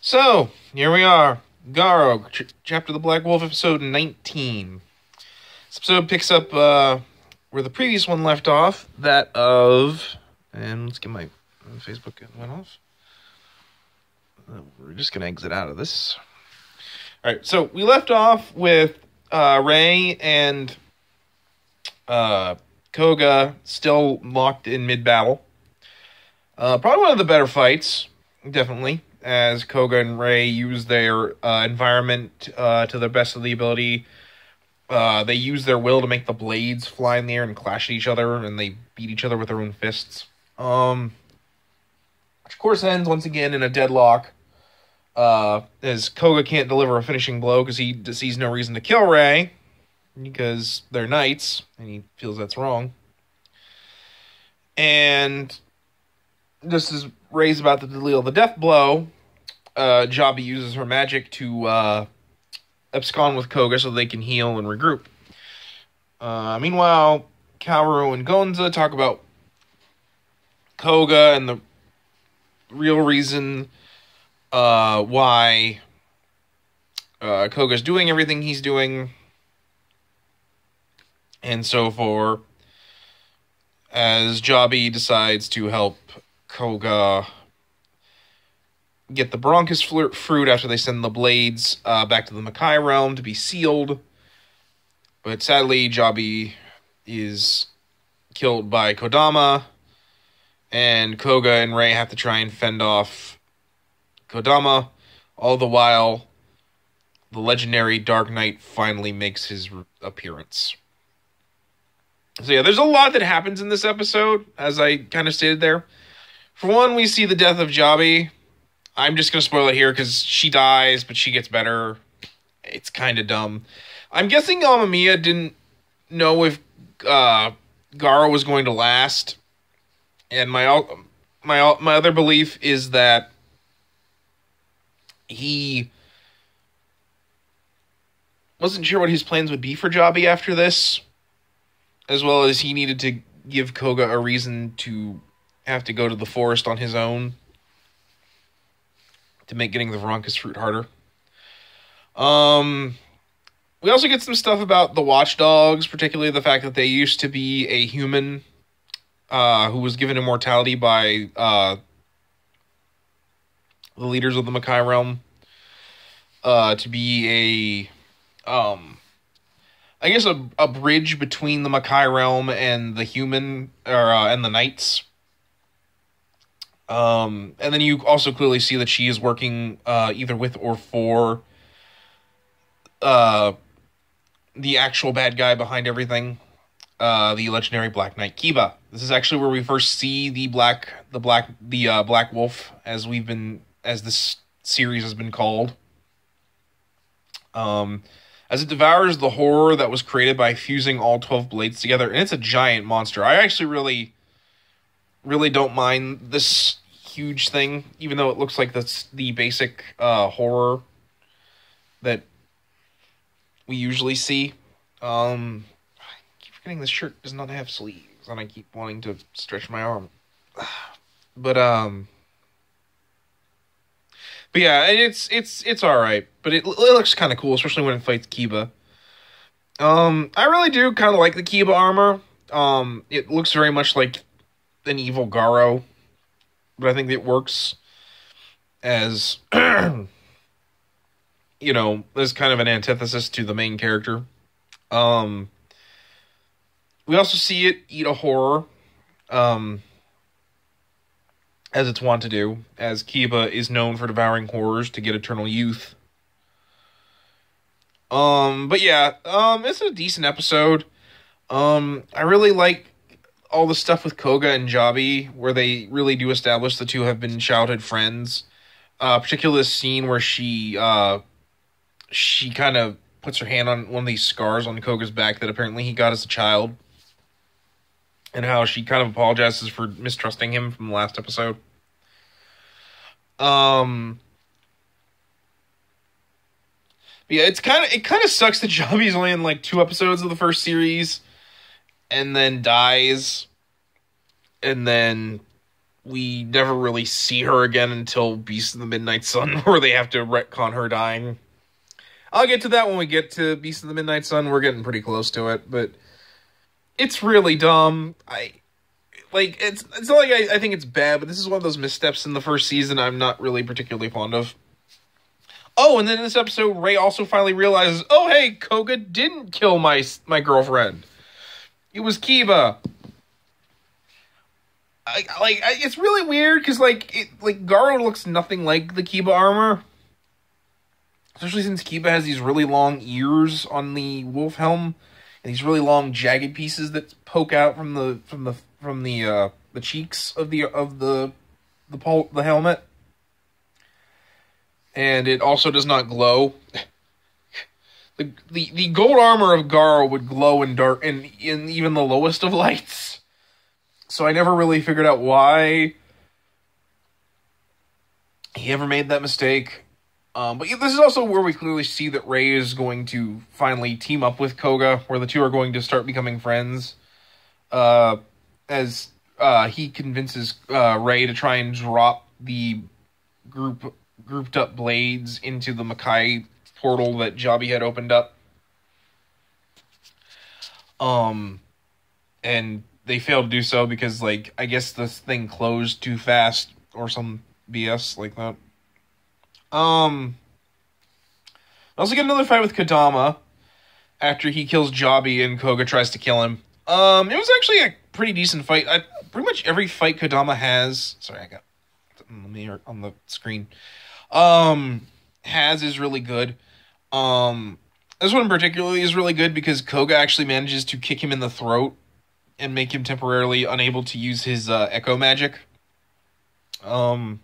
So, here we are. GARO, Chapter of the Black Wolf, episode 19. This episode picks up where the previous one left off, that of... And let's get my Facebook went off. We're just going to exit out of this. Alright, so we left off with Ray and Koga still locked in mid-battle. Probably one of the better fights, definitely, as Koga and Ray use their environment to the best of the ability. They use their will to make the blades fly in the air and clash at each other, and they beat each other with their own fists. Which of course ends once again in a deadlock, as Koga can't deliver a finishing blow because he sees no reason to kill Ray, because they're knights, and he feels that's wrong. And just as Ray's about to deal the death blow, Jabi uses her magic to abscond with Koga so they can heal and regroup. Meanwhile, Kaoru and Gonza talk about Koga and the real reason why Koga's doing everything he's doing, and so forth, as Jabi decides to help Koga get the Bronchus fruit after they send the blades back to the Makai realm to be sealed. But sadly, Jabi is killed by Kodama, and Koga and Ray have to try and fend off Kodama. All the while, the legendary Dark Knight finally makes his appearance. So yeah, there's a lot that happens in this episode, as I kind of stated there. For one, we see the death of Jabi. I'm just going to spoil it here because she dies, but she gets better. It's kind of dumb. I'm guessing Amamiya didn't know if GARO was going to last. And my other belief is that he wasn't sure what his plans would be for Jabi after this, as well as he needed to give Koga a reason to have to go to the forest on his own to make getting the Bronchus fruit harder. We also get some stuff about the watchdogs, particularly the fact that they used to be a human who was given immortality by the leaders of the Makai realm to be I guess a bridge between the Makai realm and the human, and the knights. And then you also clearly see that she is working either with or for the actual bad guy behind everything, the legendary Black Knight Kiba. This is actually where we first see the Black Wolf, as this series has been called. As it devours the horror that was created by fusing all 12 blades together, and it's a giant monster. I actually really don't mind this huge thing, even though it looks like that's the basic horror that we usually see. I keep forgetting this shirt does not have sleeves, and I keep wanting to stretch my arm. But yeah, it's all right, but it looks kind of cool, especially when it fights Kiba. I really do kind of like the Kiba armor. It looks very much like an evil GARO, but I think it works as as kind of an antithesis to the main character. We also see it eat a horror, as it's wont to do, as Kiba is known for devouring horrors to get eternal youth. But yeah, it's a decent episode. I really like all the stuff with Koga and Jabi, where they really do establish the two have been childhood friends. Particularly this scene where she kind of puts her hand on one of these scars on Koga's back that apparently he got as a child, and how she kind of apologizes for mistrusting him from the last episode. Yeah, it kind of sucks that Jabi's only in like 2 episodes of the first series, and then dies, and then we never really see her again until Beast of the Midnight Sun, where they have to retcon her dying. I'll get to that when we get to Beast of the Midnight Sun. We're getting pretty close to it, but it's really dumb. It's not like I think it's bad, but this is one of those missteps in the first season I'm not really particularly fond of. Oh, and then in this episode, Ray also finally realizes, oh, hey, Koga didn't kill my girlfriend. It was Kiba. It's really weird, because, Garo looks nothing like the Kiba armor. Especially since Kiba has these really long ears on the wolf helm, and these really long jagged pieces that poke out from the cheeks of the helmet. And it also does not glow. The gold armor of Garo would glow in dark in even the lowest of lights. So I never really figured out why he ever made that mistake. But this is also where we clearly see that Ray is going to finally team up with Koga, where the two are going to start becoming friends. As he convinces Ray to try and drop the grouped up blades into the Makai portal that Jabi had opened up. And they failed to do so because, I guess this thing closed too fast or some BS like that. I also get another fight with Kodama after he kills Jabi and Koga tries to kill him. It was actually a pretty decent fight. Pretty much every fight Kodama has... Sorry, I got the on the screen. Has is really good. This one particularly is really good because Koga actually manages to kick him in the throat and make him temporarily unable to use his echo magic. But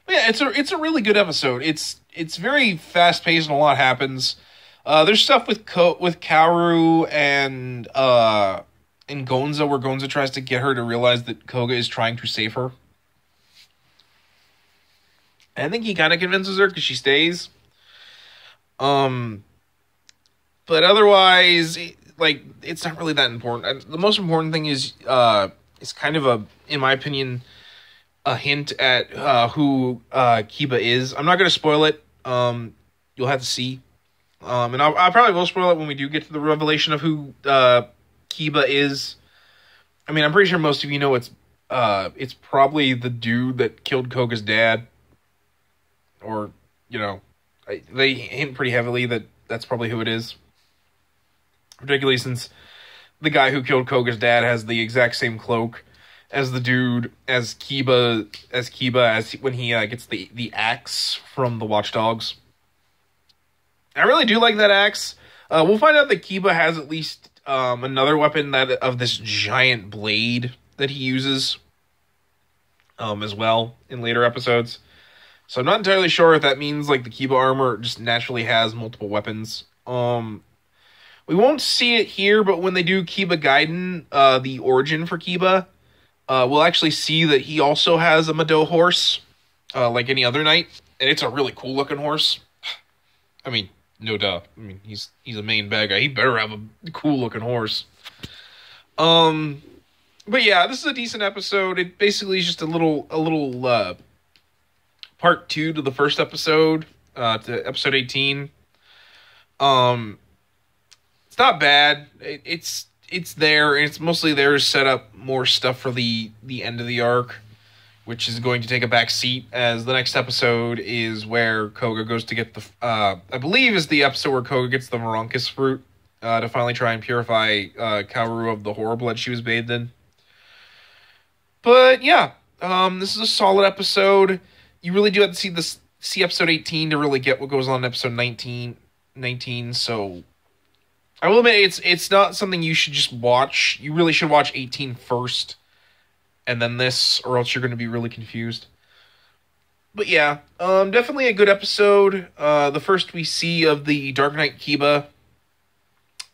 yeah, it's a really good episode. It's very fast paced and a lot happens. There's stuff with Kaoru and Gonza, where Gonza tries to get her to realize that Koga is trying to save her. I think he kind of convinces her because she stays. But otherwise, it's not really that important. The most important thing is kind of in my opinion, a hint at who Kiba is. I'm not going to spoil it. You'll have to see. And I probably will spoil it when we do get to the revelation of who Kiba is. I mean, I'm pretty sure most of you know it's probably the dude that killed Koga's dad. Or, they hint pretty heavily that that's probably who it is. Particularly since the guy who killed Koga's dad has the exact same cloak as the dude, as Kiba when he gets the axe from the Watchdogs. I really do like that axe. We'll find out that Kiba has at least another weapon of this giant blade that he uses as well in later episodes. So I'm not entirely sure if that means the Kiba armor just naturally has multiple weapons. We won't see it here, but when they do Kiba Gaiden, the origin for Kiba, we'll actually see that he also has a Mado horse, like any other knight, and it's a really cool looking horse. I mean, no duh. I mean, he's a main bad guy. He better have a cool looking horse. But yeah, this is a decent episode. It basically is just a little part 2 to the first episode, to episode 18. It's not bad. It's there, and it's mostly there to set up more stuff for the end of the arc, which is going to take a back seat, as the next episode is where Koga goes to get the... I believe is the episode where Koga gets the Moronkus fruit to finally try and purify Kaoru of the horror blood she was bathed in. But yeah, this is a solid episode. You really do have to see episode 18 to really get what goes on in episode 19, so... I will admit, it's not something you should just watch. You really should watch 18 first, and then this, or else you're going to be really confused. But yeah, definitely a good episode. The first we see of the Dark Knight Kiba.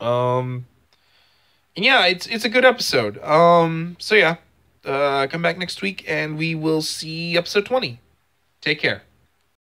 And yeah, it's a good episode. So yeah, come back next week, and we will see episode 20. Take care.